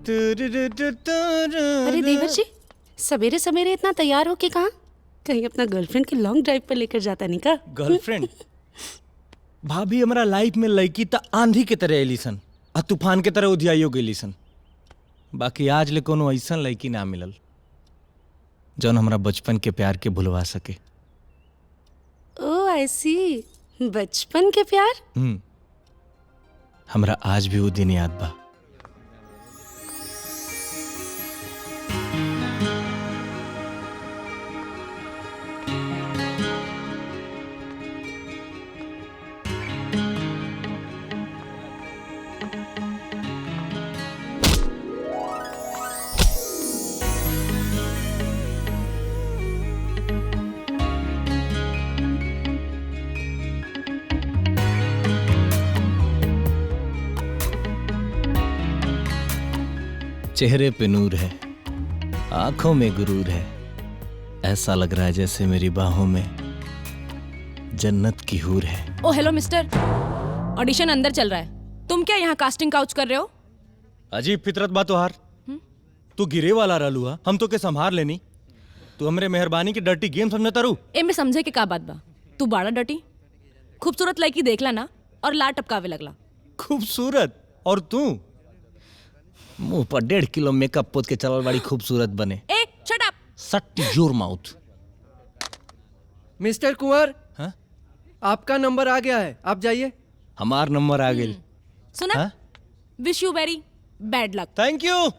अरे देवर जी, सवेरे सवेरे इतना तैयार हो के कहाँ? कहीं अपना गर्लफ्रेंड के लॉन्ग ड्राइव पर लेकर जाता नहीं का? गर्लफ्रेंड? भाभी हमारा लाइफ में लड़की त आंधी के तरह एलिसन आ तूफान के तरह उधियाइयो गेलीसन। बाकी आज ले कोनो ऐसा लड़की ना मिलल जौन हमरा बचपन के प्यार के भुलवा सके। ओह आई सी, बचपन के प्यार। हमरा आज भी वो दिन याद बा। चेहरे पे नूर है, आंखों में गुरूर है, ऐसा लग रहा है जैसे मेरी बाहों में जन्नत की हूर है। ओ हेलो मिस्टर, ऑडिशन अंदर चल रहा है, तुम क्या यहाँ कास्टिंग काउच कर रहे हो? अजीब फितरत बा तोहार। तू गिरे वाला रहलू हा, हम तो के संभार लेनी। तू हमरे मेहरबानी की डर्टी गेम समझता रू। ए में समझे के का बात बा? तू बाड़ा डटी, खूबसूरत लड़की देखला ना और ला टपकावे लगला। खूबसूरत? और तू मुंह पर 1.5 किलो मेकअप पोत के चलल बड़ी खूबसूरत बने। ए shut up! Shut your mouth. Mister Kunwar, हाँ? आपका नंबर आ गया है, आप जाइए। हमार नंबर आ गेल। सुना? Wish you very bad luck. Thank you.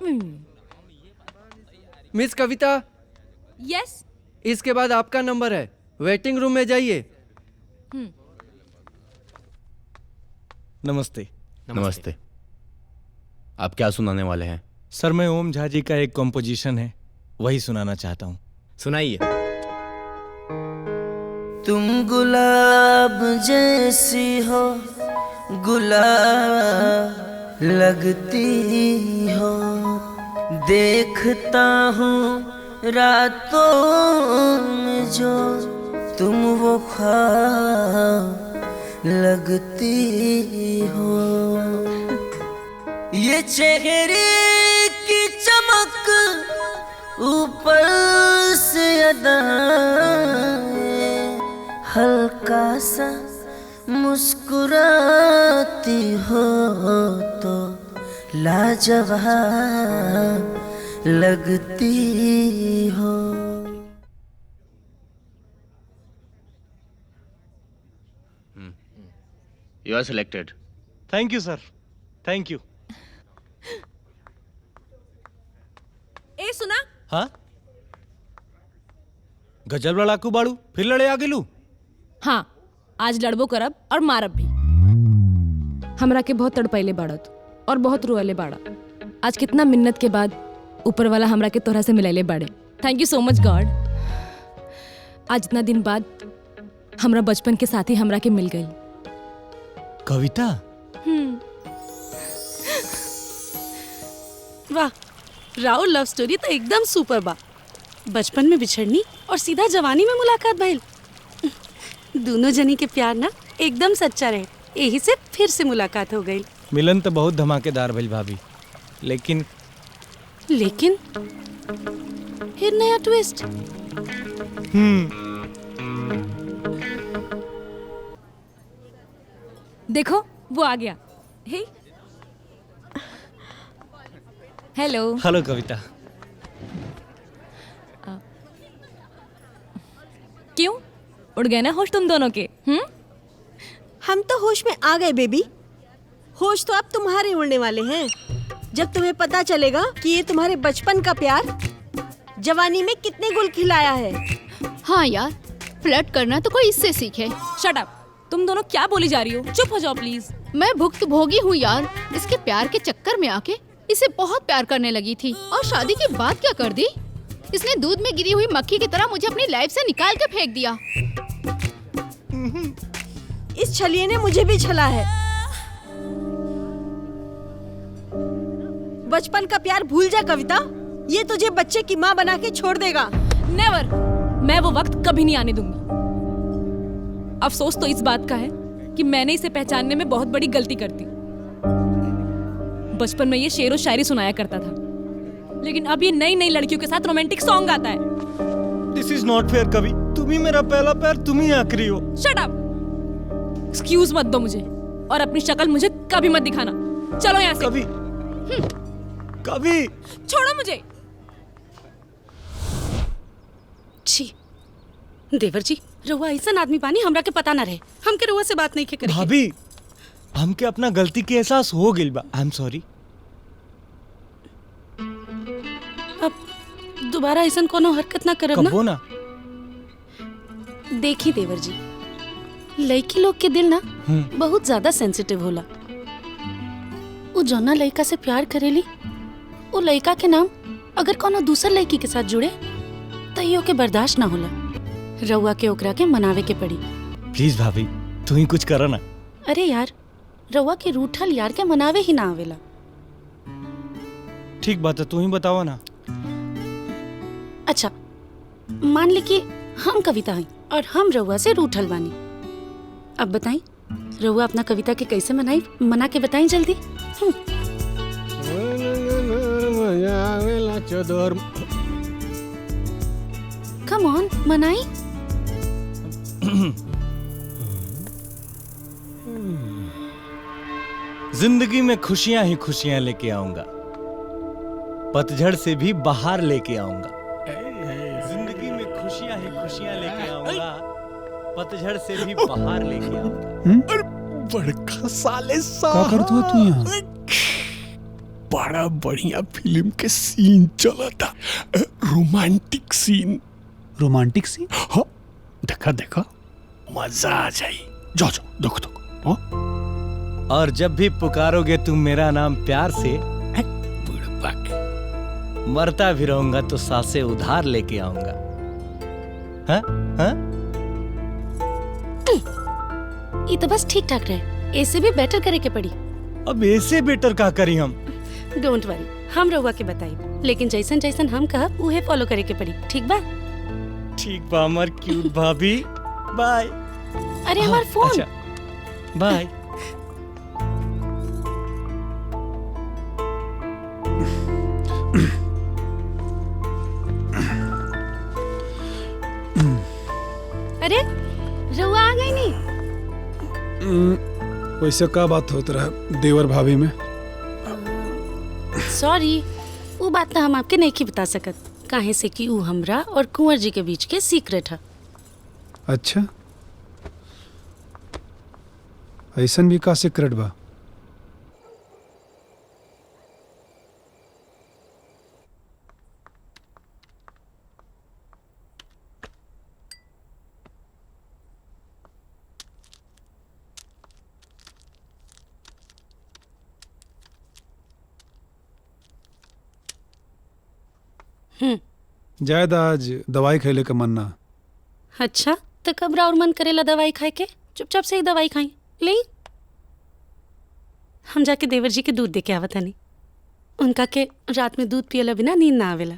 Miss Kavita, yes. इसके बाद आपका नंबर है, वेटिंग रूम में जाइए। नमस्ते। नमस्ते। आप क्या सुनाने वाले हैं? सर मैं ओम झा जी का एक कॉम्पोजिशन है, वही सुनाना चाहता हूँ। सुनाइए। तुम गुलाब जैसी हो, गुलाब लगती हो, देखता हूँ रातों में जो तुम वो ख्वाब लगती हो। ये चेहरे की चमक ऊपर से अदाएं, हल्का सा मुस्कुराती हो तो लाजवाब लगती हो। You are selected. Thank you sir, thank you. ए सुना? हाँ? गजब लड़ाकू बाड़ू, फिर लड़े आ गेलू? हाँ, आज लड़बो करब और मारब भी। हमरा के बहुत तड़पैले बाड़त और बहुत रोएले बाड़ा। आज कितना मिन्नत के बाद ऊपर वाला हमरा के तोहरा से मिलैले बाड़े। Thank you so much God. आज इतना दिन बाद हमरा बचपन के साथी हमरा के मिल गई। कविता? वाह, राहुल लव स्टोरी तो एकदम सुपर बा। बचपन में बिछड़नी और सीधा जवानी में मुलाकात भइल। दोनों जनी के प्यार ना एकदम सच्चा रहे, यही से फिर से मुलाकात हो गई। मिलन तो बहुत धमाकेदार भइल भाभी, लेकिन फिर नया ट्विस्ट। देखो वो आ गया। हे हेलो। हेलो कविता। क्यों उड़ गए ना होश तुम दोनों के? हम तो होश में आ गए बेबी। होश तो अब तुम्हारे उड़ने वाले हैं जब तुम्हें पता चलेगा कि ये तुम्हारे बचपन का प्यार जवानी में कितने गुल खिलाया है। हाँ यार, फ्लर्ट करना तो कोई इससे सीखे। Shut up! तुम दोनों क्या बोली जा रही हो? चुप हो जाओ प्लीज। मैं भुक्तभोगी हूँ यार। इसके प्यार के चक्कर में आके इसे बहुत प्यार करने लगी थी और शादी के बाद क्या कर दी? इसने दूध में गिरी हुई मक्खी की तरह मुझे अपनी लाइफ से निकाल के फेंक दिया। इस छलिए ने मुझे भी छला है। बचपन का प्यार भूल जा कविता, ये तुझे बच्चे की माँ बना के छोड़ देगा। नेवर, मैं वो वक्त कभी नहीं आने दूंगी। अफसोस तो इस बात का है कि मैंने इसे पहचानने में बहुत बड़ी गलती कर दी। बचपन में ये शेर व शायरी सुनाया करता था, लेकिन अब ये नई नई लड़कियों के साथ रोमांटिक सॉन्ग गाता है। दिस इज नॉट फेयर कवि। तुम ही मेरा पहला प्यार, तुम ही आखिरी हो। Shut up. एक्सक्यूज मत दो मुझे और अपनी शक्ल मुझे कभी मत दिखाना। चलो यहाँ से। कवि, कवि, छोड़ो मुझे। छी देवर जी, रहुआ ऐसा आदमी पानी हमरा के पता ना रहे। हमके रहुआ से बात नहीं के करे। भाभी हमके अपना गलती के एहसास हो गइल बा। I am sorry. अब दोबारा ऐसा कोनो हरकत ना करब ना। कबो ना। देखी देवर जी, लड़की लोग के दिल ना बहुत ज्यादा सेंसिटिव होला। वो जौना लड़का से प्यार करेली, वो लड़का के नाम अगर कोनो दूसर लड़की के साथ जुड़े तो यो के बर्दाश्त ना होला। रउआ के ओकरा के मनावे के पड़ी। प्लीज भाभी तू ही कुछ करो ना। अरे यार, रउआ के रूठल यार के मनावे ही ना आवेला। ठीक बात है, तू ही बतावा ना। अच्छा मान ली कि हम कविता हैं और हम रउआ से रूठल बानी। अब बताई रउआ अपना कविता के कैसे मनाई, मना के बताई जल्दी। कम ऑन मनाई। जिंदगी में खुशियां ही खुशियां लेके आऊंगा, पतझड़ से भी बाहर लेके आऊंगा। जिंदगी में खुशियां ही खुशियां लेके आऊंगा, पतझड़ से भी बाहर लेके आऊंगा। बड़का साले सा का करत हुआ तू यहाँ? बड़ा बढ़िया फिल्म के सीन चला था, रोमांटिक सीन। Romantic scene? हाँ देखा देखा, मजा आ जाए। जाओ जाओ देखो देखो। हाँ? और जब भी पुकारोगे तुम मेरा नाम प्यार से, मरता भी रहूंगा तो सांसें उधार लेके आऊंगा। हाँ? हाँ? ये तो बस ठीक ठाक रहे, ऐसे भी बेटर करे के पड़ी। अब ऐसे बेटर का करी हम? डोंट वरी, हम रउआ के बताई, लेकिन जैसन जैसन हम कहब उहे फॉलो करे के पड़ी। ठीक बा? ठीक बा हमार क्यूट भाभी। बाय। अरे हमार फोन। अच्छा, बाय। अरे रउआ आ गई नी। वैसे का बात होत रहा देवर भाभी में? सॉरी, वो बात तो हम आपके नहीं की बता सकत, काहे से कि वो हमरा और कुंवर जी के बीच के सीक्रेट है। अच्छा, ऐसन भी का सीक्रेट बा? जायद आज दवाई खैले का मन ना। अच्छा तो कब और मन करेला दवाई खाए के? चुपचाप से ही दवाई खाई ले। हम जाके देवर जी के दूध दे के आवत हनी। उनका के रात में दूध पियला बिना नींद ना आवेला।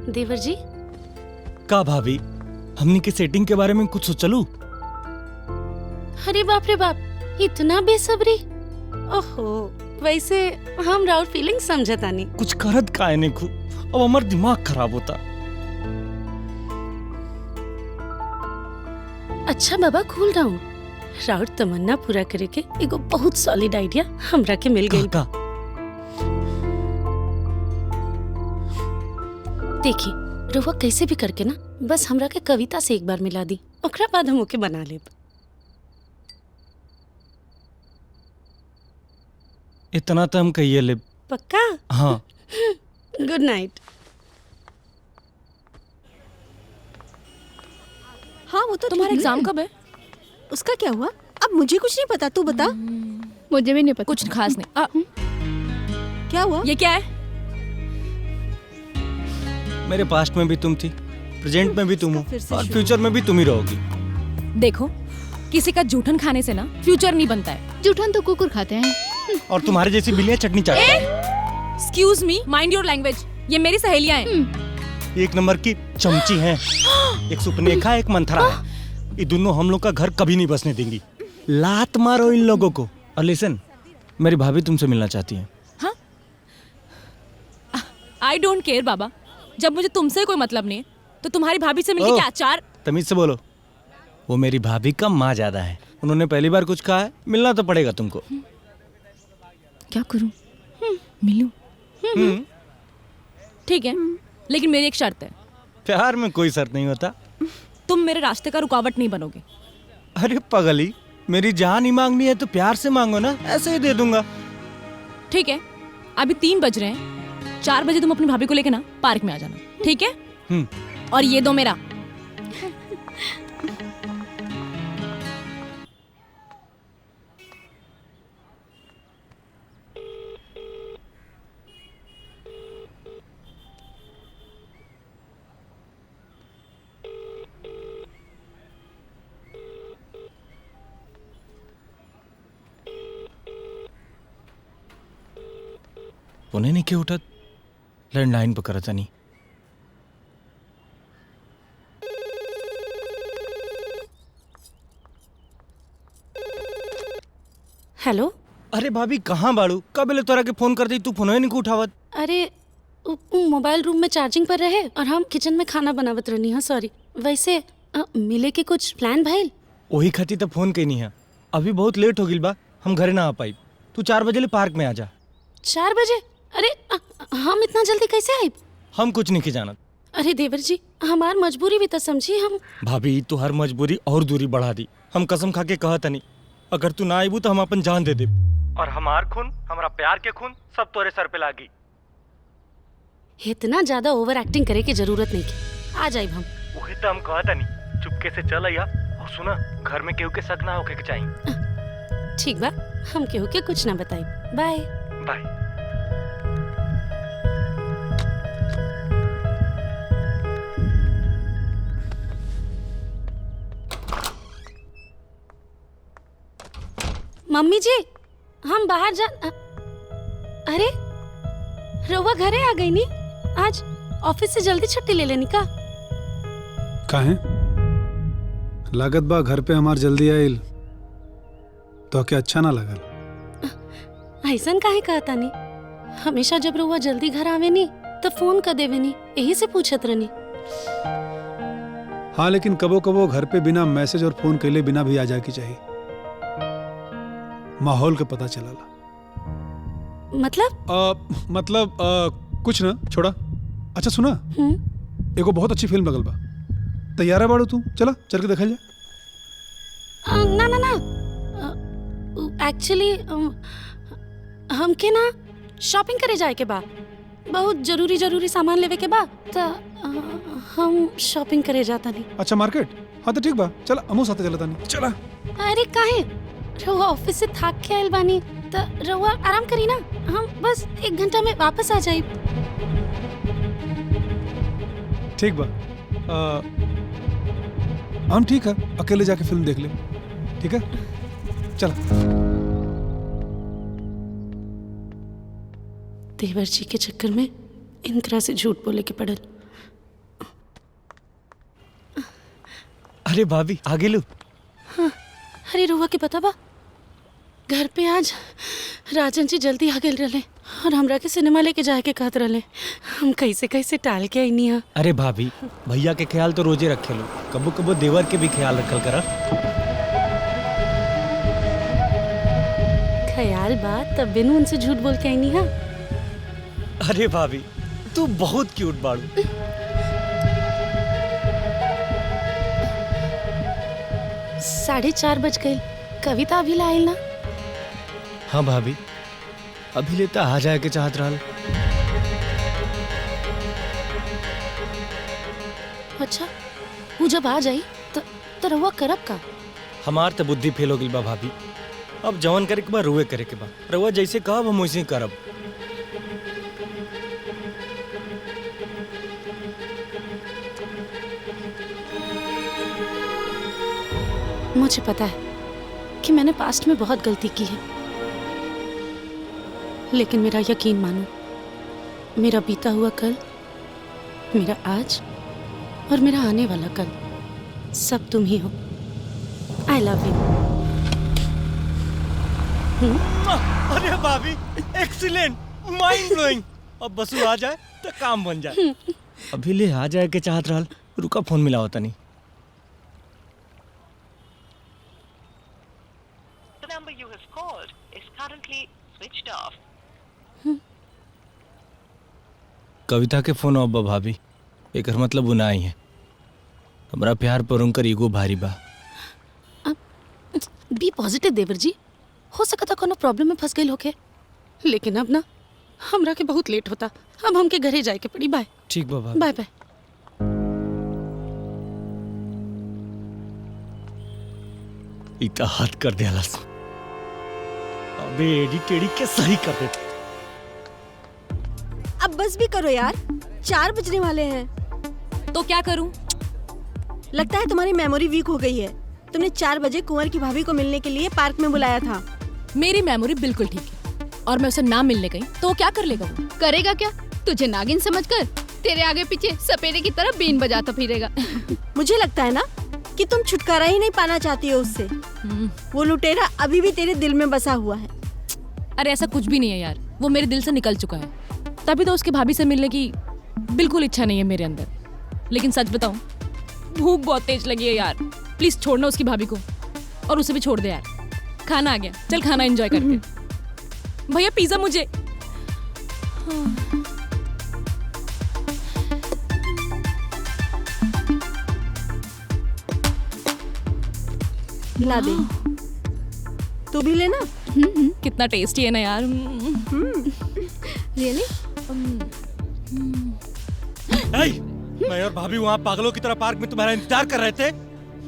देवर जी। का भाभी, हमनी के सेटिंग के बारे में कुछ सोचलू? अरे बाप रे बाप, इतना बेसब्री। ओहो, वैसे हम राउर फीलिंग समझता नहीं। कुछ करत काहे नहीं खू, अब हमार दिमाग खराब होता। अच्छा बाबा, कूल डाउन। राउर तमन्ना पूरा करे के एगो बहुत सॉलिड आइडिया हमरा के मिल गई। का? देखी रहुआ कैसे भी करके ना बस हमरा के कविता से एक बार मिला दी, ओकरा बाद हम ओके बना लेब। इतना तो हम कहिए ले। पक्का? हाँ। Good night. हाँ वो तो तुम्हारा एग्जाम कब है? उसका क्या हुआ? अब मुझे कुछ नहीं पता, तू बता। मुझे भी नहीं पता। कुछ खास नहीं। क्या हुआ? ये क्या है? मेरे पास्ट में भी तुम थी, प्रेजेंट में भी तुम हो और फ्यूचर में भी तुम ही रहोगी। देखो, किसी का जूठन खाने से ना फ्यूचर नहीं बनता है। जूठन तो कुकुर खाते हैं। और तुम्हारे जैसी बिल्लियां चटनी चाटती हैं। Excuse me, mind your language. ये मेरी सहेलियां हैं। एक नंबर की चमची हैं। एक सुपनेखा, एक मंथरा है। ये दोनों हम लोग का घर कभी नहीं बसने देंगी। लात मारो इन लोगों को। और लिसन, मेरी भाभी तुमसे मिलना चाहती है। हाँ? आई डोंट केयर बाबा। जब मुझे तुमसे कोई मतलब नहीं है तो तुम्हारी भाभी से मिलके ओह। क्या चार? तमीज से बोलो। वो मेरी भाभी का माँ ज्यादा है। उन्होंने पहली बार कुछ कहा है, मिलना तो पड़ेगा तुमको। क्या करूं? मिलूं? ठीक है, लेकिन मेरी एक शर्त है। प्यार में कोई शर्त नहीं होता। तुम मेरे रास्ते का रुकावट नहीं बनोगे। अरे पगली, मेरी जान ही मांगनी है तो प्यार से मांगो ना, ऐसे ही दे दूंगा। ठीक है, अभी 3 बज रहे हैं। 4 बजे तुम अपनी भाभी को लेके ना पार्क में आ जाना, ठीक है? और ये दो मेरा। उन्हें नहीं क्यों उठत? लैंडलाइन पर करता नहीं। हेलो। अरे भाभी कहाँ बाड़ू? कब ले तोरा के फोन कर दी, तू फोन ही नहीं को उठावत। अरे मोबाइल रूम में चार्जिंग पर रहे और हम किचन में खाना बनावत रहनी। हाँ सॉरी। वैसे मिले के कुछ प्लान भाई? वही खातिर तो फोन कहीं है। अभी बहुत लेट हो गई बा, हम घरे ना आ पाई। तू 4 बजे ले पार्क में आ जा। 4 बजे? अरे हम इतना जल्दी कैसे आए? हम कुछ नहीं की जानत। अरे देवर जी, हमार मजबूरी भी तो समझी। हम भाभी तू हर मजबूरी और दूरी बढ़ा दी। हम कसम खा के कहत नहीं, अगर तू ना आईबू तो हम अपन जान दे दे। और हमार खून, हमारा प्यार के खून सब तोरे सर पे लागी। इतना ज्यादा ओवर एक्टिंग करे की जरूरत नहीं की। आ जाइब हम। वही तो हम कहत नहीं, चुपके से चल आया। और सुना, घर में केहू के शक ना होके के चाहिए। ठीक बा, हम केहू के कुछ ना बताई। By by. मम्मी जी, हम बाहर जा। अरे रउआ घरे आ गई नी? आज ऑफिस से जल्दी छुट्टी ले लेनी का? काहे? लागत बा घर पे हमार जल्दी आइल तो क्या अच्छा ना लगल? ऐसन काहे कहता नी? हमेशा जब रउआ जल्दी घर आवे नी तो फोन कर देवे नी, यही से पूछत रहनी। हाँ, लेकिन कबो कबो घर पे बिना मैसेज और फोन कैले बिना भी आ जाए की चाहिए। माहौल का पता चला। मतलब? कुछ ना, छोड़ा। अच्छा सुना, एगो बहुत अच्छी फिल्म लगल बा। तैयार है बाड़ू तू? चला चल के देखल जाए। ना ना ना, एक्चुअली हमके ना शॉपिंग करे जाए के बा। बहुत जरूरी सामान लेवे के बा, तो हम शॉपिंग करे जाता नहीं। अच्छा मार्केट? हाँ तो ठीक बा, चला हमू साथे चलता नहीं। चला। अरे काहे? रउआ ऑफिस से थक के आइल बानी तो रउआ आराम करी ना। हम बस 1 घंटा में वापस आ जाइब। ठीक बा, हम ठीक है, अकेले जाके फिल्म देख ले। ठीक है, चल। देवर जी के चक्कर में इनकरा से झूठ बोले के पड़ल। अरे भाभी आगे लो। हाँ, अरे रुआ के पता बा, घर पे आज राजन जी जल्दी आ गए रहे और हमरा के सिनेमा लेके जाए के कहत रहे। हम कैसे कैसे टाल के आईनी है। अरे भाभी, भैया के ख्याल तो रोजे रखे लो, कबो कबो देवर के भी ख्याल रखल करा। ख्याल बात तब बिनु उनसे झूठ बोल के आईनी है। अरे भाभी तू बहुत क्यूट बाड़ू। 4:30 बज गए, कविता अभी लाइल ना? हाँ भाभी, अभी लेता आ जाए के चाहत रहल। अच्छा, वो जब आ जाई तो रहुआ करब का? हमार तो बुद्धि फेल हो गई बा भाभी। अब जवन करे के बा रुए करे के बा। रहुआ जैसे कहब हम वैसे ही करब। मुझे पता है कि मैंने पास्ट में बहुत गलती की है, लेकिन मेरा यकीन मानो, मेरा बीता हुआ कल, मेरा आज और मेरा आने वाला कल, सब तुम ही हो। I love you. अरे भाभी, एक्सीलेंट, माइंड ब्लोइंग। अब बसु आ जाए तो काम बन जाए। अभी ले आ जाए के चाहत रहल, रुका फोन मिला होता नहीं। The number you have called is currently switched off. कविता के फोन अब भाभी, एक मतलब उना ही है। हमारा प्यार पर उनकर ईगो भारी बा। बी पॉजिटिव देवर जी, हो सका था कोनो प्रॉब्लम में फंस गई होके, लेकिन अब ना हमरा के बहुत लेट होता। अब हमके घरे जाए के पड़ी। बाय। ठीक बा भाभी। Bye bye. इतना हाथ कर दे हलस। अबे एडी टेढ़ी के सही कर दे। अब बस भी करो यार, 4 बजने वाले हैं। तो क्या करूं? लगता है तुम्हारी मेमोरी वीक हो गई है। तुमने 4 बजे कुंवर की भाभी को मिलने के लिए पार्क में बुलाया था। मेरी मेमोरी बिल्कुल ठीक है, और मैं उसे ना मिलने गई तो वो क्या कर लेगा? वो करेगा क्या? तुझे नागिन समझकर तेरे आगे पीछे सपेरे की तरह बीन बजाता फिरेगा। मुझे लगता है ना कि तुम छुटकारा ही नहीं पाना चाहती हो उससे। वो लुटेरा अभी भी तेरे दिल में बसा हुआ है। अरे ऐसा कुछ भी नहीं है यार, वो मेरे दिल से निकल चुका है। तभी तो उसकी भाभी से मिलने की बिल्कुल इच्छा नहीं है मेरे अंदर। लेकिन सच बताऊं, भूख बहुत तेज लगी है यार। प्लीज छोड़ना उसकी भाभी को, और उसे भी छोड़ दे यार। खाना आ गया, चल खाना एंजॉय करते। भैया पिज्जा मुझे। ला दे, तू भी लेना। कितना टेस्टी है ना यार। रियली? मैं और भाभी वहाँ पागलों की तरह पार्क में तुम्हारा इंतजार कर रहे थे,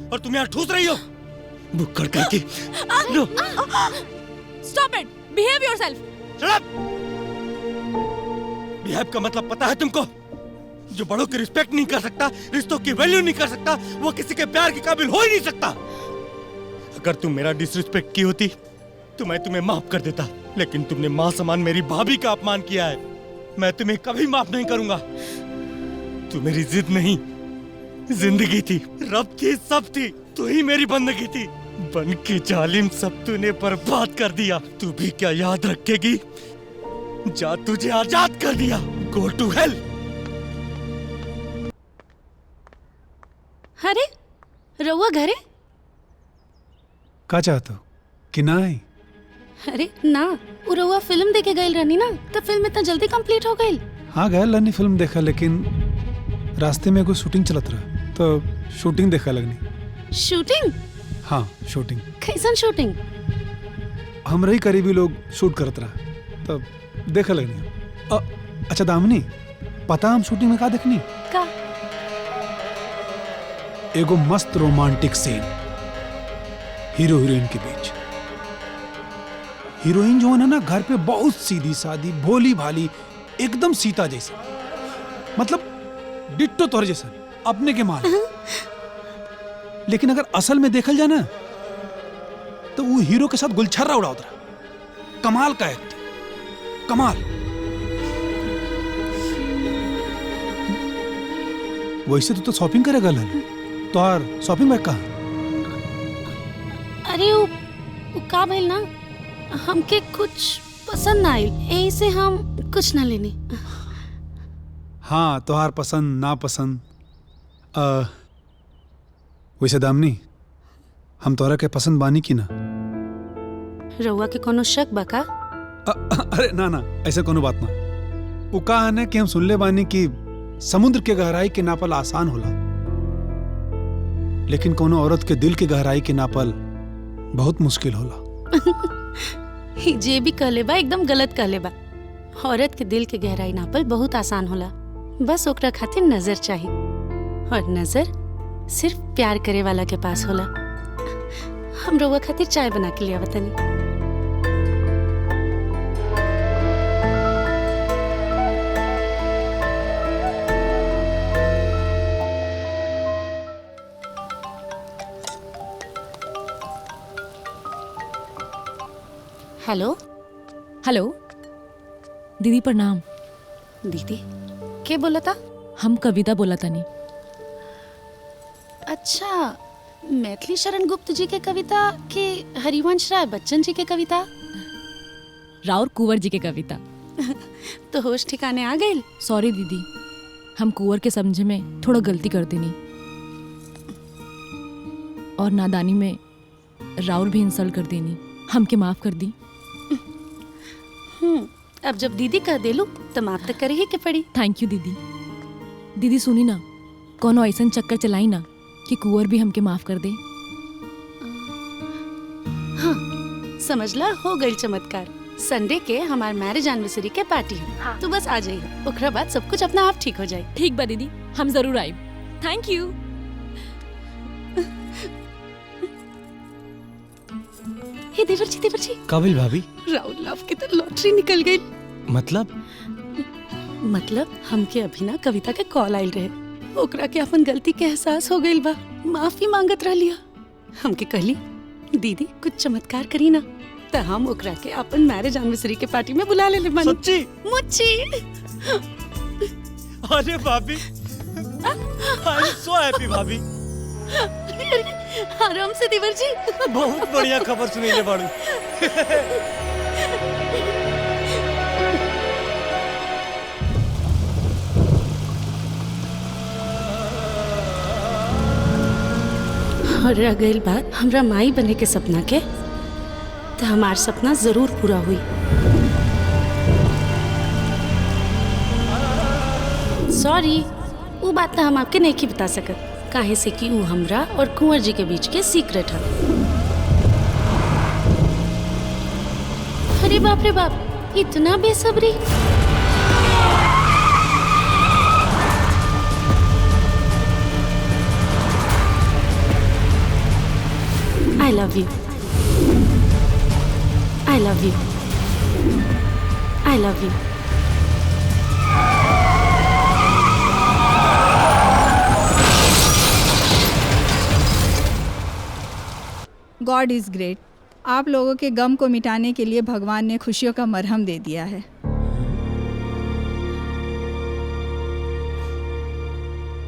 और तुम यहाँ ठूस रही हो। बुक्कड़ करके। लो। Stop it! Behave yourself! Shut up! Behave का मतलब पता है तुमको? जो बड़ों की रिस्पेक्ट नहीं कर सकता, रिश्तों की वैल्यू नहीं कर सकता, वो किसी के प्यार के काबिल हो ही नहीं सकता। अगर तुम मेरा डिसरिस्पेक्ट की होती तो मैं तुम्हें माफ कर देता, लेकिन तुमने माँ समान मेरी भाभी का अपमान किया है। मैं तुम्हें कभी माफ नहीं करूंगा। तू मेरी जिद नहीं, जिंदगी थी, रब थी, सब थी। तू ही मेरी बंदगी थी। बन के जालिम सब तूने बर्बाद कर दिया। तू भी क्या याद रखेगी? जा, तुझे आजाद कर दिया। Go to hell. अरे रउआ घरे? का चाहतो कि ना आई? अरे ना, वो रउआ फिल्म देखे गई रहनी ना, तो फिल्म इतना जल्दी कंप्लीट हो गई। हाँ गया लनी फिल्म देखा, लेकिन रास्ते में कोई शूटिंग चलत रहा तो शूटिंग देखा लगनी। शूटिंग? हाँ शूटिंग। कैसन शूटिंग? हमरे ही करीबी लोग शूट करत रहा तब देखा लगनी। अच्छा दामिनी, पता हम शूटिंग में का देखनी? का? एगो मस्त रोमांटिक सीन हीरो हीरोइन के बीच। हीरोइन जो है ना घर पे बहुत सीधी सादी, भोली भाली, एकदम सीता जैसी, मतलब डिट्टो तोर जैसा, अपने के मान। लेकिन अगर असल में देखल जाए ना तो वो हीरो के साथ गुलछर्रा उड़ा उतरा। कमाल का एक्टिंग, कमाल। वैसे तो शॉपिंग करेगा लल्लू, तो यार शॉपिंग बैग कहाँ? अरे वो का भइल ना, हमके कुछ पसंद ना आइल, यही से हम कुछ ना लेनी। हाँ तोहार पसंद ना पसंद। वैसे दामनी, हम तोहरा के पसंद बानी की ना? रउआ के कोनो शक बा का? अरे ना ना, ऐसे कोनो बात ना। वो का है ना कि हम सुनले बानी कि समुद्र के गहराई के नापल आसान होला, लेकिन कोनो औरत के दिल के गहराई के नापल बहुत मुश्किल होला। जे भी कहले बा एकदम गलत कहले बा। औरत के दिल के गहराई नापल बहुत आसान होला, बस ओकरा खातिर नजर चाहिए, और नजर सिर्फ प्यार करे वाला के पास होला। हम रउआ खातिर चाय बना के लिया बतानी। हेलो। हेलो दीदी, प्रणाम। दीदी के बोला था? हम कविता बोला था नहीं। अच्छा, मैथिली शरण गुप्त जी के कविता के हरिवंश राय बच्चन जी के कविता? राउर कुंवर जी के कविता। तो होश ठिकाने आ गए? सॉरी दीदी, हम कुंवर के समझे में थोड़ा गलती कर देनी और नादानी में राउर भी इंसल्ट कर देनी। हमके माफ कर दी। अब जब दीदी कह देलू तो माफ तो करे ही के पड़ी। थैंक यू दीदी। दीदी सुनी ना, कोनो ऐसा चक्कर चलाई ना कि कुंवर भी हमके माफ कर दे। हाँ, समझला हो गई चमत्कार। संडे के हमार मैरिज एनिवर्सरी के पार्टी है। हाँ। तो बस आ जाइए, ओकरा बाद सब कुछ अपना आप ठीक हो जाए। ठीक बा दीदी, हम जरूर आए। Thank you. हे देवर जी काबिल भाभी, राउर लव की तो लॉटरी निकल गई। मतलब हमके अभी ना कविता के कॉल आइल रहे, ओकरा के अपन गलती के एहसास हो गइल बा, माफी मांगत रह लिया। हमके कहली दीदी कुछ चमत्कार करी ना, तो हम ओकरा के अपन मैरिज एनिवर्सरी के पार्टी में बुला ले बानी। सच्ची? मुच्ची। अरे भाभी, आई एम सो हैप्पी भाभी। आराम से देवर जी। बहुत बढ़िया खबर सुनी ले बाड़ू। और रह गई बात हमरा माई बने के सपना के, तो हमार सपना जरूर पूरा हुई। सॉरी, वो बात तो हम आपके नहीं बता सकत, काहे से कि वो हमरा और कुंवर जी के बीच के सीक्रेट है। अरे बाप रे बाप, इतना बेसब्री। I love you. I love you. I love you. God is great. आप लोगों के गम को मिटाने के लिए भगवान ने खुशियों का मरहम दे दिया है।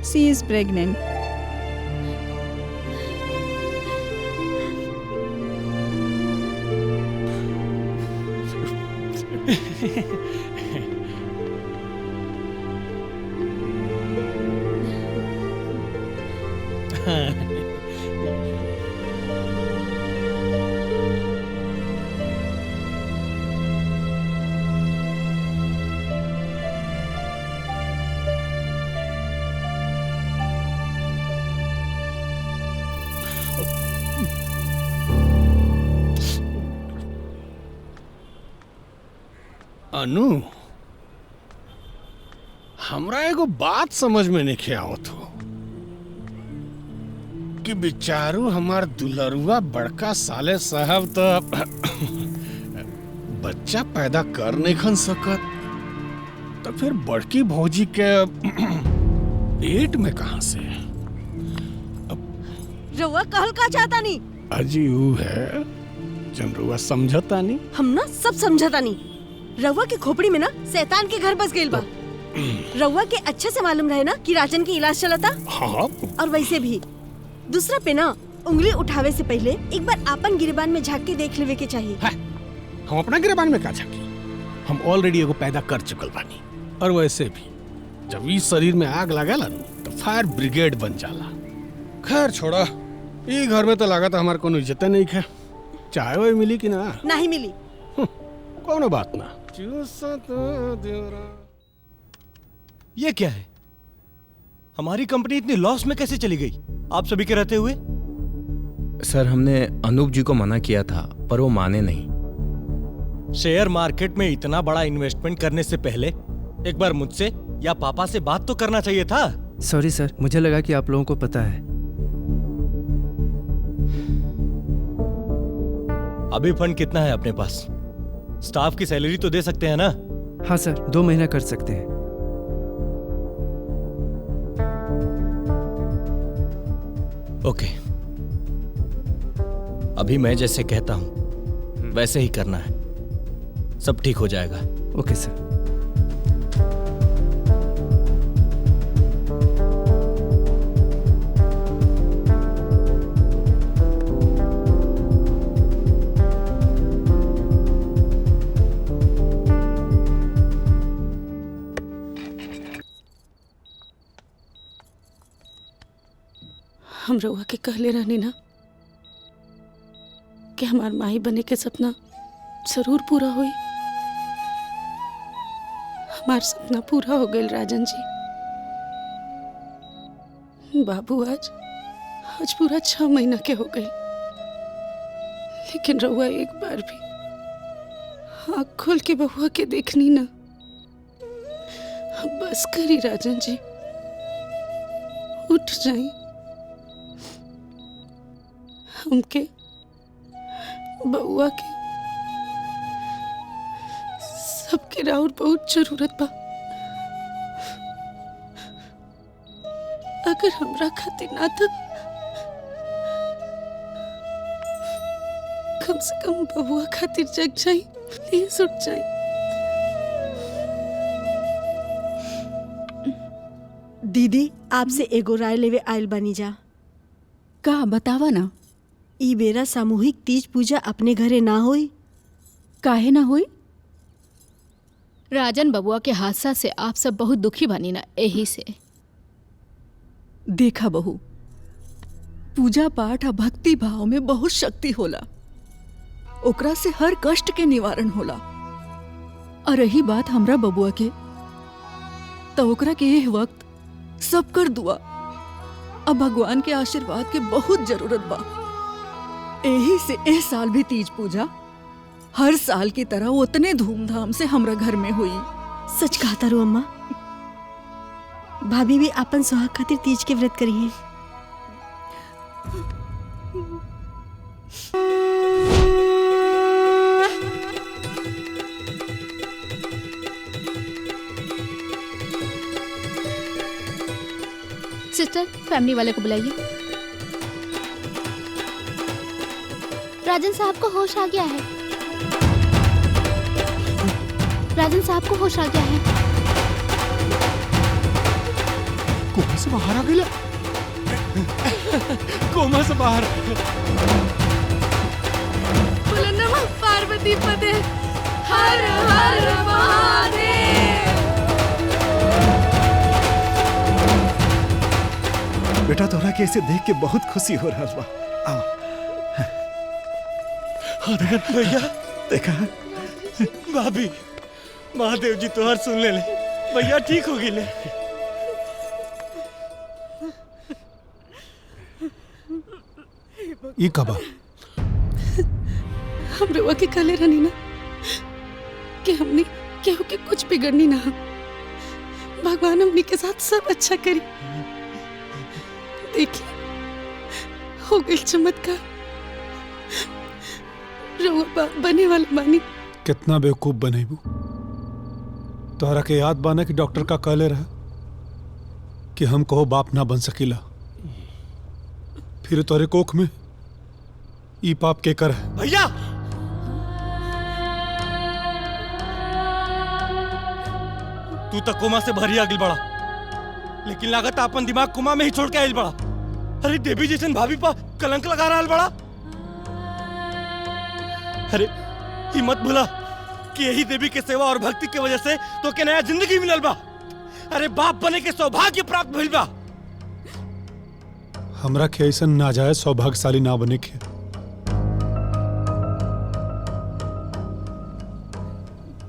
She is pregnant. अनु, हमरा एगो बात समझ में नहीं आवत हो कि बेचारू हमार दुलरुआ बड़का साले साहब तो बच्चा पैदा कर नहीं खन सकत, तो फिर बड़की भौजी के पेट में कहां से? रउआ कहल का चाहता नहीं? अजी वो है जन रउआ समझता नहीं। हम ना सब समझता नहीं। रउआ के खोपड़ी में ना शैतान के घर बस गइल बा। रउआ के अच्छे से मालूम रहे ना कि राजन की इलाज चलता। हाँ। और वैसे भी दूसरा पे ना उंगली उठावे से पहले एक बार आपन गिरबान में झांक के देख लेवे के चाहिए। हम अपना गिरबान में का झांकी? हम ऑलरेडी एगो पैदा कर चुकल बानी। और वैसे भी जब इस शरीर में आग लगेला तो फायर ब्रिगेड बन जाला। खैर छोड़ा, ये घर में तो लागत हमारे कोनो इज्जत नहीं है। चाय वो मिली कि ना? नहीं मिली। कोनो बात ना। ये क्या है? हमारी कंपनी इतनी लॉस में कैसे चली गई आप सभी के रहते हुए? सर, हमने अनूप जी को मना किया था पर वो माने नहीं। शेयर मार्केट में इतना बड़ा इन्वेस्टमेंट करने से पहले एक बार मुझसे या पापा से बात तो करना चाहिए था। सॉरी सर, मुझे लगा कि आप लोगों को पता है। अभी फंड कितना है अपने पास? स्टाफ की सैलरी तो दे सकते हैं ना? हाँ सर, 2 महीना कर सकते हैं। ओके, अभी मैं जैसे कहता हूं वैसे ही करना है, सब ठीक हो जाएगा। ओके सर। हम रउआ के कहले रहनी ना कि हमार माई बने के सपना जरूर पूरा होई। हमार सपना पूरा हो गया राजन जी। बाबू आज पूरा 6 महीना के हो गए, लेकिन रउआ एक बार भी आँख खोल के बबुआ के देखनी ना। बस करी राजन जी, उठ जाई। हमके बबुआ के सबके राउर बहुत जरूरत बा। अगर हमरा खातिर ना था, कम से कम बबुआ खातिर जग जाई, प्लीज उठ जाई। दीदी आपसे एगो राय लेवे आयल बनी जा। का बतावा ना। ई बेरा सामूहिक तीज पूजा अपने घरे ना होई। काहे ना होई? राजन बबुआ के हादसा से आप सब बहुत दुखी बनी ना, यही से। देखा बहू, पूजा पाठ और भक्ति भाव में बहुत शक्ति होला, ओकरा से हर कष्ट के निवारण होला। और रही बात हमरा बबुआ के, तो ओकरा के यह वक्त सब कर दुआ अब भगवान के आशीर्वाद के बहुत जरूरत बा। यही से एह साल भी तीज पूजा हर साल की तरह उतने धूमधाम से हमरा घर में हुई। सच कहा तारू अम्मा। भाभी भी अपन सुहाग खातिर तीज के व्रत करी है। सिस्टर, फैमिली वाले को बुलाइए। राजन साहब को होश आ गया है। राजन साहब को होश आ गया है। कोमा से बाहर आ गया। कोमा से बाहर। बोलो नमः पार्वती पते, हर हर महादेव। बेटा तोरा के ऐसे देख के बहुत खुशी हो रहा बा। आओ। भैया देखा भाभी, महादेव जी तोहर सुन ले। भैया ठीक हो गए। ये कबा हम रउआ के कहले रहनी ना कि हमने केहू के कुछ बिगड़नी ना। भगवान हमनी के साथ सब अच्छा करी। देखिए हो गई चमत्कार। रउआ बाप बने वाला बानी। कितना बेवकूफ बनेबू। तोहरा के याद बाना कि डॉक्टर का कहले रहा कि हम कहो बाप ना बन सकीला। फिर तोरे कोख में ई पाप के कर है। भैया तू तो कोमा से भरी आगिल बड़ा, लेकिन लागत अपन दिमाग कोमा में ही छोड़ के आइल बड़ा। अरे देवी जैसन भाभी पा कलंक लगा रहा बड़ा। अरे ही मत भूला कि यही देवी के सेवा और भक्ति की वजह से तो के नया जिंदगी मिलल बा। अरे बाप बने के सौभाग्य प्राप्त भइल बा। हमरा के ऐसा नाजायज सौभाग्यशाली ना बने के।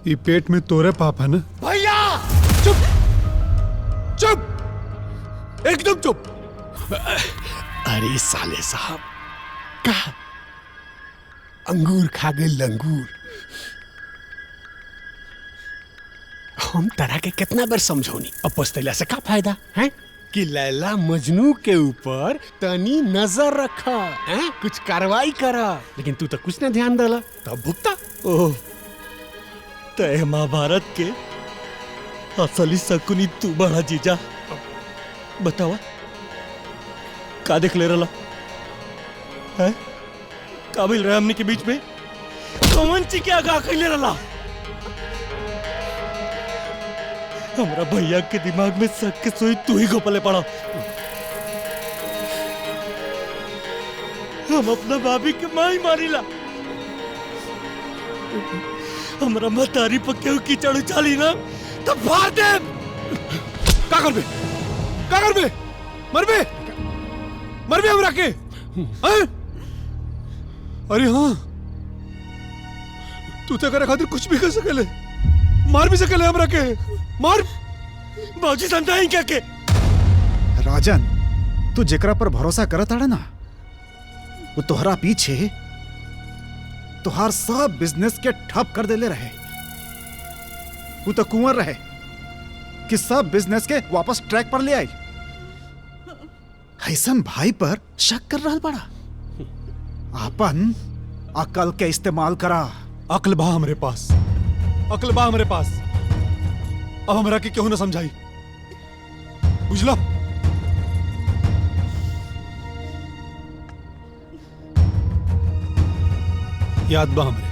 ये पेट में तोरे पाप है ना। भैया चुप चुप, एकदम चुप। अरे साले साहब का अंगूर खा गए लंगूर। हम तरह के कितना बार समझौनी, अब पछतैला से का फायदा है कि लैला मजनू के ऊपर तनी नजर रखा है, कुछ कार्रवाई करा। लेकिन तू तो कुछ ना ध्यान डाला, तब भुगता। ओह, तय महाभारत के असली शकुनी तू बड़ा जीजा। बतावा का देख ले रहा है? का मिल रहा है हमने के बीच में? कौन ची क्या गा ले रहा? हमारा भैया के दिमाग में शक के सोई तू ही गोपले पड़ा। हम अपना भाभी के माँ ही मारीला। हमारा मतारी पर क्यों कीचड़ उछाली ना तो फाड़ दे। का कर बे? मर बे? मर भी हमरा के हैं? अरे हाँ, तू तो करे खातिर कुछ भी कर सकले, मार भी सकले हमरा के, मार। बाबूजी समझाई क्या के? राजन, तू जेकरा पर भरोसा करत आड़ा ना, वो तोहरा पीछे तोहार सब बिजनेस के ठप कर देले रहे। वो तो कुंवर रहे कि सब बिजनेस के वापस ट्रैक पर ले आई। ऐसन भाई पर शक कर रहा बड़ा। आपन अकल के इस्तेमाल करा। अकल बा हमरे पास, अकल बा हमरे पास। अब हमरा के क्यों ना समझाई, बुझला? याद बा हमरे,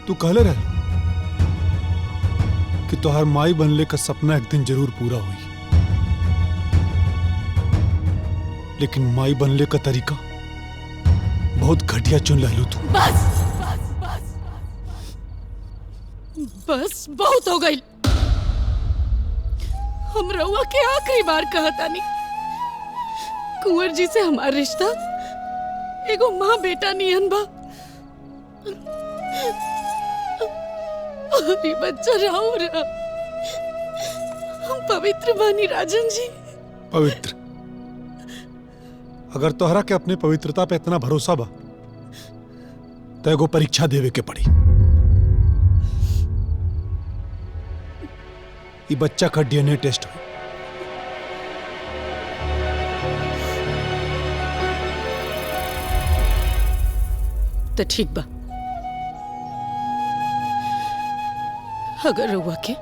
तू कहले रहे कि तोहार माई बनले का सपना एक दिन जरूर पूरा हुई, लेकिन माई बनले का तरीका बहुत घटिया चुन लहलू तू। बस बस बहुत हो गई। हम रउआ के आखिरी बार कहता नहीं, कुंवर जी से हमारा रिश्ता एगो माँ बेटा नियन बा। अरे बच्चा राउर, हम पवित्र बानी राजन जी। पवित्र? अगर तोहरा के अपने पवित्रता पे इतना भरोसा बा तो एगो परीक्षा देवे के पड़ी। ये बच्चा का डीएनए टेस्ट हो। तो ठीक बा, अगर रउआ के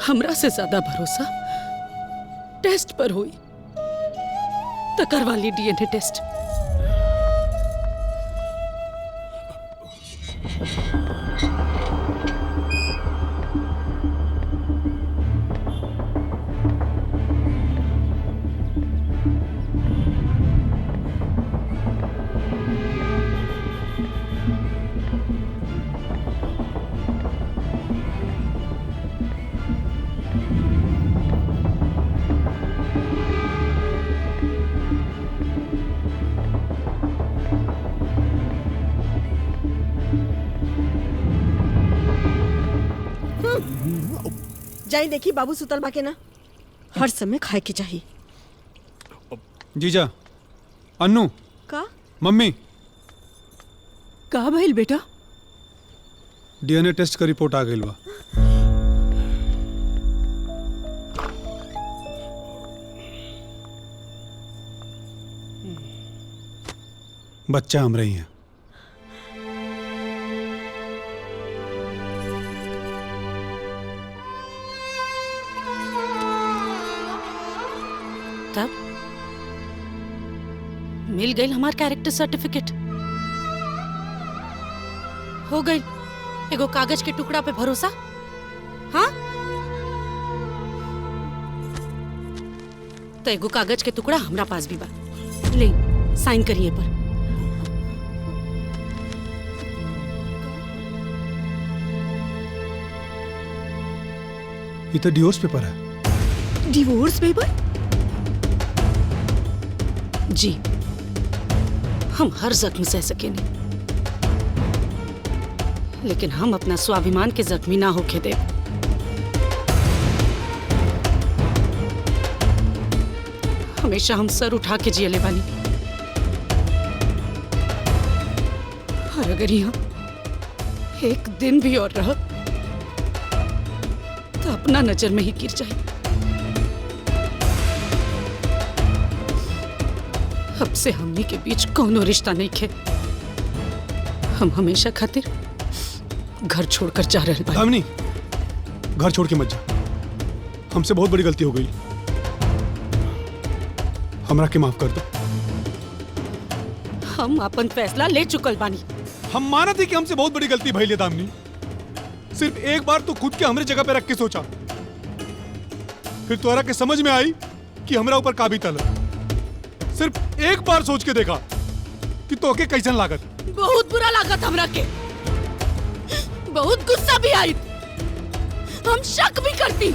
हमरा से ज्यादा भरोसा टेस्ट पर हुई तो करवा ली डीएनए टेस्ट। जाई देखी बाबू सुतल बा के ना, हर समय खाए के चाहिए। जीजा, अन्नू, का मम्मी, का भइल बेटा? डीएनए टेस्ट का रिपोर्ट आ गई बा। बच्चा हम रही हैं। तब मिल गई हमार कैरेक्टर सर्टिफिकेट। हो गई एगो कागज के टुकड़ा पे भरोसा। हाँ, तो एगो कागज के टुकड़ा हमरा पास भी बा, ले साइन करिए पर। ये तो डिवोर्स पेपर है। Divorce paper? जी, हम हर जख्म सह सके नहीं, लेकिन हम अपना स्वाभिमान के जख्मी ना होके दे। हमेशा हम सर उठा के जियले बानी, और अगर यहाँ एक दिन भी और रह तो अपना नजर में ही गिर जाए। अब से हमनी के बीच कोनो रिश्ता नहीं खे। हम हमेशा खातिर घर छोड़कर जा रहे हैं। दामिनी, घर छोड़ के मत जा, हमसे बहुत बड़ी गलती हो गई, हमरा के माफ कर दो। हम अपन फैसला ले चुकल बानी। हम माना थे कि हमसे बहुत बड़ी गलती भइल है दामिनी। सिर्फ एक बार तो खुद के हमरे जगह पे रख के सोचा, फिर तोहरा के समझ में आई कि हमरा ऊपर का बीतल है। सिर्फ एक बार सोच के देखा कि तोके कैसन लागत। बहुत बुरा लागत हमरा के, बहुत गुस्सा भी आई, हम शक भी करती,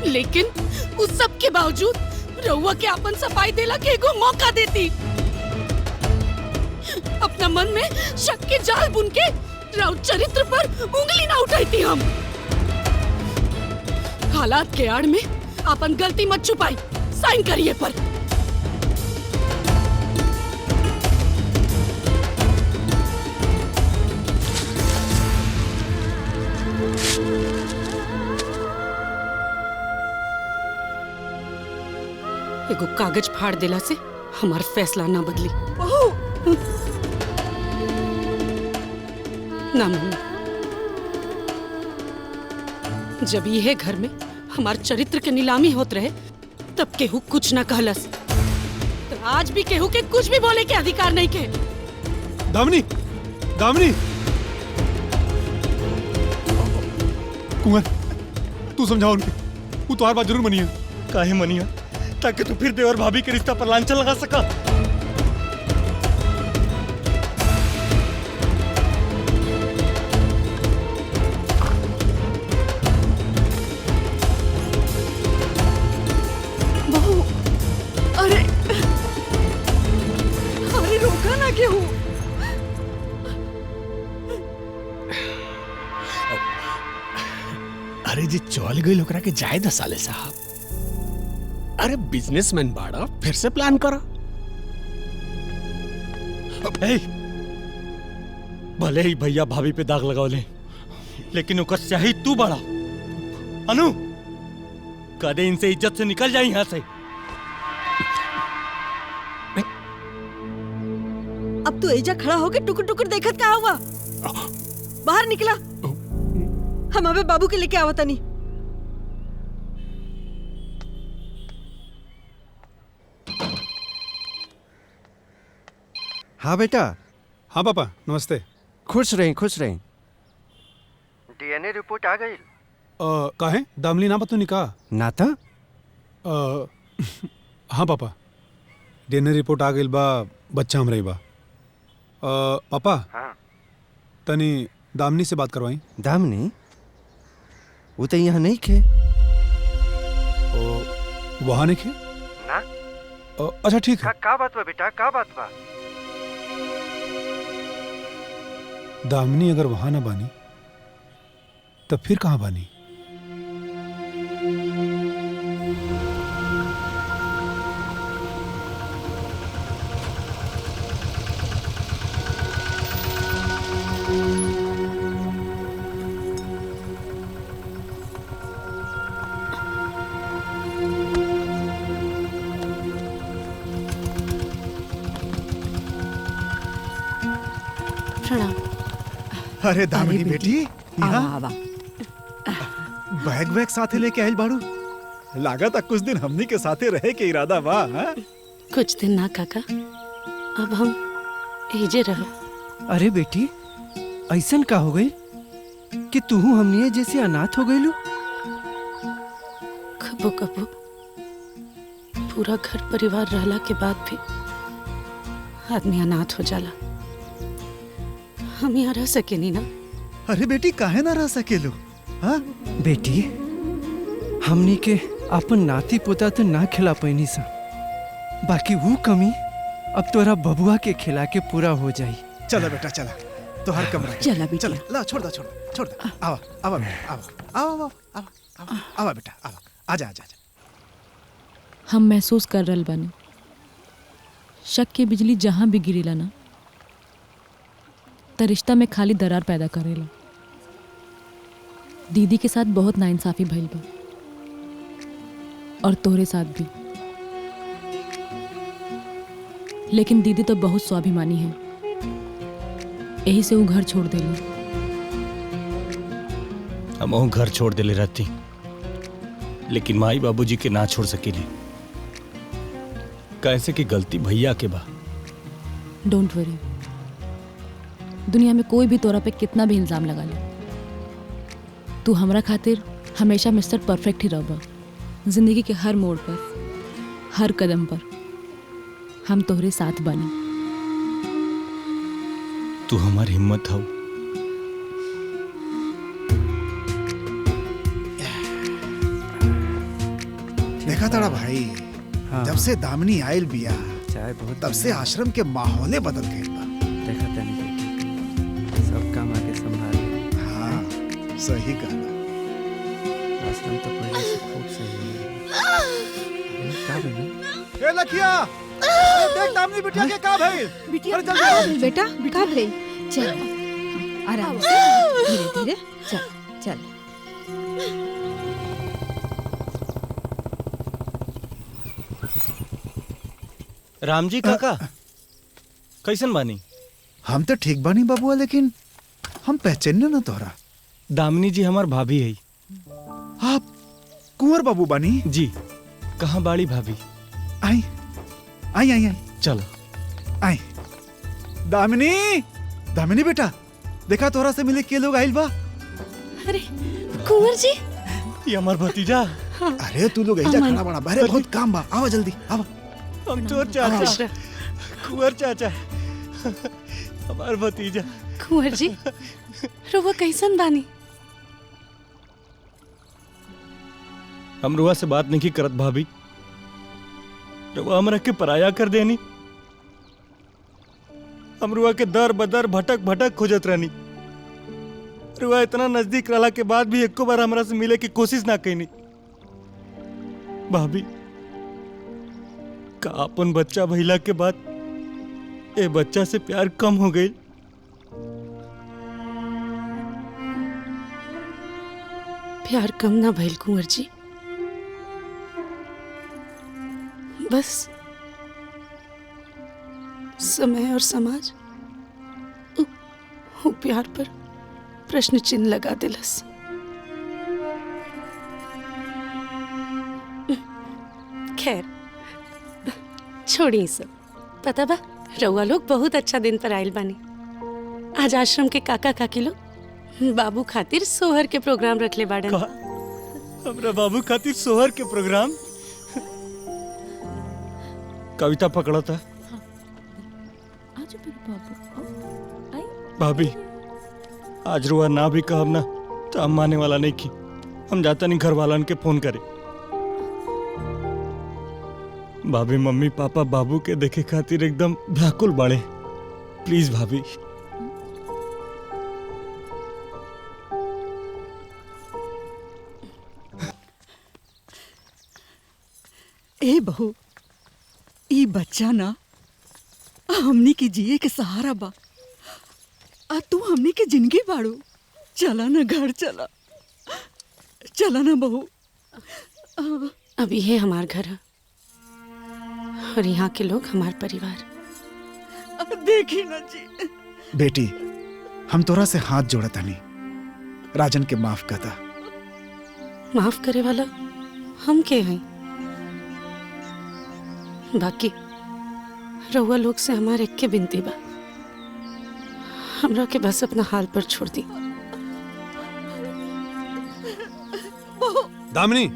लेकिन उस सब के बावजूद रउआ के अपन सफाई देला के एगो मौका देती। अपना मन में शक के जाल बुन के राउत चरित्र पर उंगली ना उठाई हम। हालात के आड़ में अपन गलती मत छुपाई, साइन करिए पर। एगो कागज फाड़ देला से हमार फैसला ना बदली। ना मम्मी, जब यह घर में हमार चरित्र के नीलामी होत रहे तब केहू कुछ ना कहलस, तो आज भी केहू के कुछ भी बोले के अधिकार नहीं के। दामिनी, दामिनी, कुंवर, तू समझाओ उनके, वो तुम्हारी बात जरूर मनिया। काहे मनिया? ताकि तू फिर देवर भाभी के रिश्ता पर लांछन लगा सका। बहू, अरे अरे रोका ना क्यों? अरे जी चल गई लोकरा के जाए 10 साले साहब। अरे बिजनेसमैन बाड़ा, फिर से प्लान करो। भले ही भैया भाभी पे दाग लगावले, लेकिन ओकर चाही तू बड़ा। अनु, कदे इनसे इज्जत से निकल जाए यहाँ से। अब तू एजा खड़ा होके टुकुर टुकुर देखत का हुआ? बाहर निकला, हम अबे बाबू के लेके आवता नहीं। हाँ बेटा। हाँ पापा, नमस्ते। खुश रहें, खुश रहें। डीएनए रिपोर्ट आ गई। काहे दामली ना बतू निका ना था। हाँ पापा, डीएनए रिपोर्ट आ गई बा, बच्चा हम रही बा। पापा, हाँ। तनी दामनी से बात करवाई। दामनी? वो तो यहाँ नहीं खे। वहाँ नहीं खे? ना। अच्छा ठीक है। का बात बा बेटा, का बात बा? दामनी अगर वहां ना बानी तब फिर कहां बानी? प्रणाम। अरे दामिनी बेटी, आवा आवा। बैग वैग साथे लेके आइल बाड़ू। लागत कुछ दिन हमनी के साथे रहे के इरादा बा। हाँ? कुछ दिन ना काका, अब हम एजे रहो। अरे बेटी, ऐसन का हो गई कि तू हमनी जैसे अनाथ हो गई? कबो कबो पूरा घर परिवार रहला के बाद भी आदमी अनाथ हो जाला। हम यहाँ रह सके नहीं ना। अरे बेटी, काहे ना रह सकेलू? हाँ? बेटी, हमनी के अपन नाती पोता तो ना खिला पैनी सा, बाकी वो कमी अब तोरा बबुआ के खिला के पूरा हो जाई। चला बेटा, चला तो हर कमरा। चला बेटा। चला, ला छोड़ दो। आवा आवा बेटा, आवा आवा बेटा, आवा, आजा आजा आजा। हम महसूस कर रहल बानी, शक की बिजली जहां भी गिरेला ना त रिश्ता में खाली दरार पैदा करेला। दीदी के साथ बहुत नाइंसाफी भइल बा, और तोहरे साथ भी। लेकिन दीदी तो बहुत स्वाभिमानी है, यही से वो घर छोड़ देली। हम घर छोड़ देले रहती, लेकिन माई बाबूजी के ना छोड़ सकेली। कैसे की गलती भैया के बा। डोंट वरी, दुनिया में कोई भी तोरा पे कितना भी इल्जाम लगा ले, तू हमरा खातिर हमेशा मिस्टर परफेक्ट ही रहबा। जिंदगी के हर मोड़ पर, हर कदम पर हम तोहरे साथ बानी। तू हमारी हिम्मत हो। देखा ताड़ा भाई, हाँ। जब से दामिनी आयल बिया चाय बहुत तब से आश्रम के माहौले बदल गए बा। देखा तनी बेटी, सब काम आके संभाल। हाँ सही कहला। आश्रम तो पहले से खूब सही है। का बना? ए लखिया, देख दामिनी बिटिया के का भइल? बिटिया अरे जल्दी बेटा का भई? चल आराम से, धीरे धीरे चल चल। राम जी काका कैसन बानी? हम तो ठीक बानी बाबुआ, लेकिन हम पहचाने ना तोहरा। दामिनी जी हमार भाभी है। आप कुंवर बाबू बानी? जी। कहाँ बाड़ी भाभी? आई आई आई आई चलो आई। दामिनी, दामिनी बेटा, देखा तोहरा से मिले के लोग आइल बा। अरे कुंवर जी, ये हमार भतीजा। अरे तू लोग ऐजा खड़ा बड़ा, बाहर बहुत काम बा, आवा जल्दी आवा। हम चोर चाचा, कुंवर चाचा, हमार भतीजा। कुंवर जी, रुआ कैसन बानी? हम रुआ से बात नहीं करत भाभी, रुआ हमरा के पराया कर देनी। हम रुआ के दर बदर भटक भटक खोजत रहनी। रुआ इतना नजदीक रहला के बाद भी एको बार हमरा से मिले की कोशिश ना कईनी। भाभी, का अपन बच्चा भइला के बाद ए बच्चा से प्यार कम हो गई? प्यार कम ना भइल कुंवर जी, बस समय और समाज वो प्यार पर प्रश्न चिन्ह लगा दिलस। खैर छोड़ी सब। पता बा, रउआ लोग बहुत अच्छा दिन पर आयल बानी। आज आश्रम के काका काकी लोग बाबू खातिर सोहर के प्रोग्राम रखले बाड़न। हमरा बाबू खातिर सोहर के प्रोग्राम? कविता पकड़ा था भाभी। आज रुआ ना भी कहब ना तो हम माने वाला नहीं की। हम जाता नहीं घर वालन के फोन करे। भाभी, मम्मी पापा बाबू के देखे खातिर एकदम व्याकुल बाड़े। प्लीज भाभी। ए बहू, ई बच्चा ना हमनी के जिए के सहारा बा। आ तू हमनी के जिंदगी बाड़ू। चला ना घर, चला चला ना बहू। अब ये हमार घर है और यहाँ के लोग हमार परिवार। देखी ना जी। बेटी, हम तोरा से हाथ जोड़ता नहीं, राजन के माफ करता। माफ करे वाला हम के हैं? बाकी रउआ लोग से हमारे एक के बिनती बा, हमरा के बस अपना हाल पर छोड़ दी। दामिनी,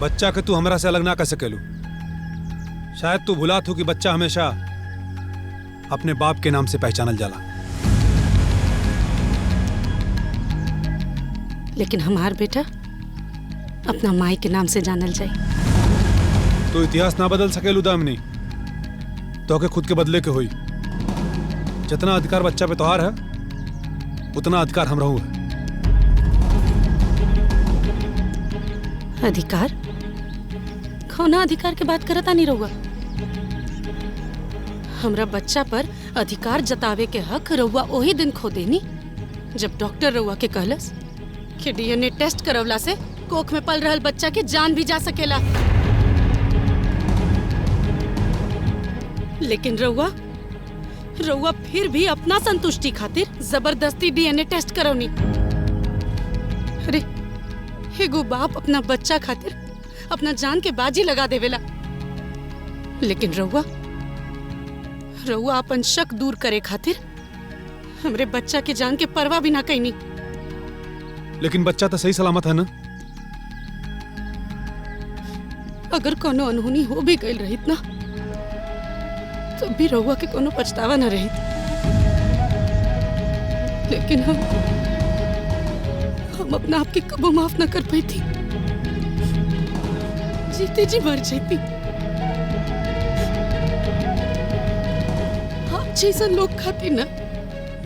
बच्चा के तू हमरा से अलग ना कर सकेलू। शायद तू भुलात हो कि बच्चा हमेशा अपने बाप के नाम से पहचानल जाला। लेकिन हमार बेटा अपना माई के नाम से जानल जाए। तो इतिहास ना बदल सकेलू दामिनी, तो के खुद के बदले के हुई। जितना अधिकार बच्चा पे तोहार है, उतना अधिकार हम रहू है। अधिकार? कौना अधिकार के बात करता नहीं रहुआ? हमरा बच्चा पर अधिकार जतावे के हक रहुआ वही दिन खो देनी जब डॉक्टर रहुआ के कहलस कि डीएनए टेस्ट करवला से कोख में पल रहल बच्चा के जान भी जा सकेला। लेकिन रउआ फिर भी अपना संतुष्टि खातिर जबरदस्ती डीएनए टेस्ट करवनी। अरे एगो बाप अपना बच्चा खातिर अपना जान के बाजी लगा देवेला, लेकिन रउआ अपन शक दूर करे खातिर हमरे बच्चा के जान के परवाह भी ना कईनी। लेकिन बच्चा तो सही सलामत है ना? अगर कोनो अनहोनी हो भी गई रहित ना, तो भी रउआ के कोनो पछतावा ना रहित। लेकिन हम अपना आप के कबो माफ ना कर पाई थी। जीते जी मर जाती। आप जैसा लोग खातिर ना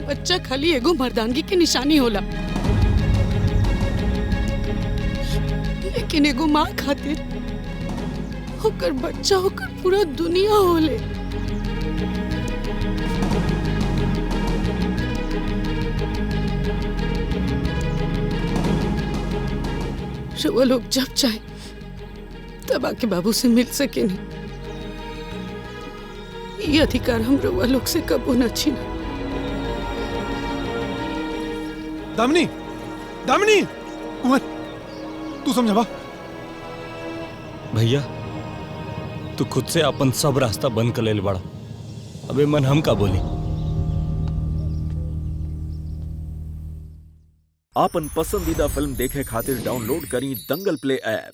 बच्चा खाली एगो मर्दानगी के निशानी होला, लेकिन एगो माँ खातिर होकर बच्चा होकर पूरा दुनिया होले। वो लोग जब चाहे तब आके बाबू से मिल सके नहीं, ये अधिकार हम रउआ लोग से कबो न छीना। दामिनी, दामिनी, उमर, तू समझा बा? भैया तू खुद से अपन सब रास्ता बंद कर ले बड़ा, अबे मन हम का बोली। आपन पसंदीदा फिल्म देखे खातिर डाउनलोड करी दंगल प्ले ऐप।